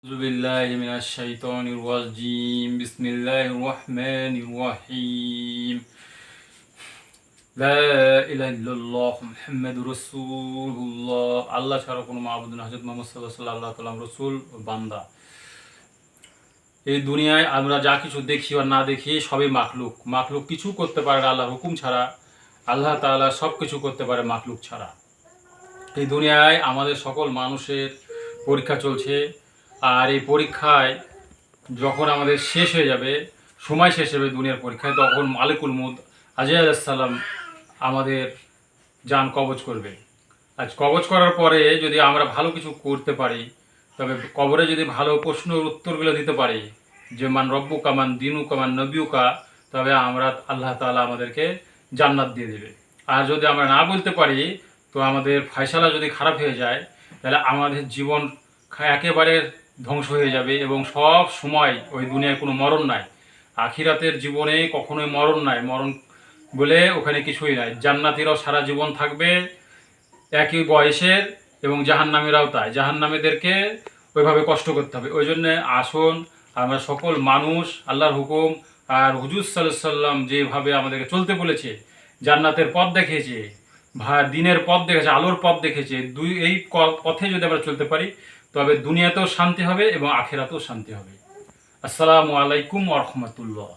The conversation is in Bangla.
أعوذ بالله من الشيطان الرجيم بسم الله الرحمن الرحيم لا إله إلا الله محمد رسول الله আল্লাহ ছাড়া কোনো মাবুদ নেই হযরত মুহাম্মদ সাল্লাল্লাহু আলাইহি ওয়াসাল্লাম রাসূল ও বান্দা। এই দুনিয়ায় আমরা যা কিছু দেখি বা না দেখি সবই মাখলুক কিছু করতে পারে না আল্লাহর হুকুম ছাড়া। আল্লাহ তাআলা সব কিছু করতে পারে মাখলুক ছাড়া। এই দুনিয়ায় আমাদের সকল মানুষের পরীক্ষা চলছে, আর এই পরীক্ষায় যখন আমাদের শেষ হয়ে যাবে, সময় শেষ হবে দুনিয়ার পরীক্ষায়, তখন মালিকুল মউত আজরাইল আলাইহিস সালাম আমাদের জান কবজ করবে। আজ কবজ করার পরে যদি আমরা ভালো কিছু করতে পারি, তবে কবরে যদি ভালো প্রশ্নের উত্তরগুলো দিতে পারি যে মান রব্বুকা মান দিনুকা মান নবিয়ুকা, তবে আমরা আল্লাহ তাআলা আমাদেরকে জান্নাত দিয়ে দেবে। আর যদি আমরা না বলতে পারি, তো আমাদের ফয়সালা যদি খারাপ হয়ে যায়, তাহলে আমাদের জীবন একেবারে ধ্বংস হয়ে যাবে এবং সব সময় ওই দুনিয়ায় কোনো মরণ নাই। আখিরাতের জীবনে কখনোই মরণ নাই, মরণ বলে ওখানে কিছুই নাই। জান্নাতীরাও সারা জীবন থাকবে একই বয়সের, এবং জাহান্নামীরাও তাই। জাহান্নামীদেরকে ওইভাবে কষ্ট করতে হবে। ওই জন্যে আসুন আমরা সকল মানুষ আল্লাহর হুকুম আর হুজুর সাল্লাল্লাহু আলাইহি সাল্লাম যেভাবে আমাদেরকে চলতে বলেছে, জান্নাতের পথ দেখিয়েছে, দিনের পথ দেখেছে, আলোর পথ দেখেছে, এই পথে যদি আমরা চলতে পারি, তবে দুনিয়াতেও শান্তি হবে এবং আখিরাতেও শান্তি হবে। আসসালামু আলাইকুম ওয়া রাহমাতুল্লাহ।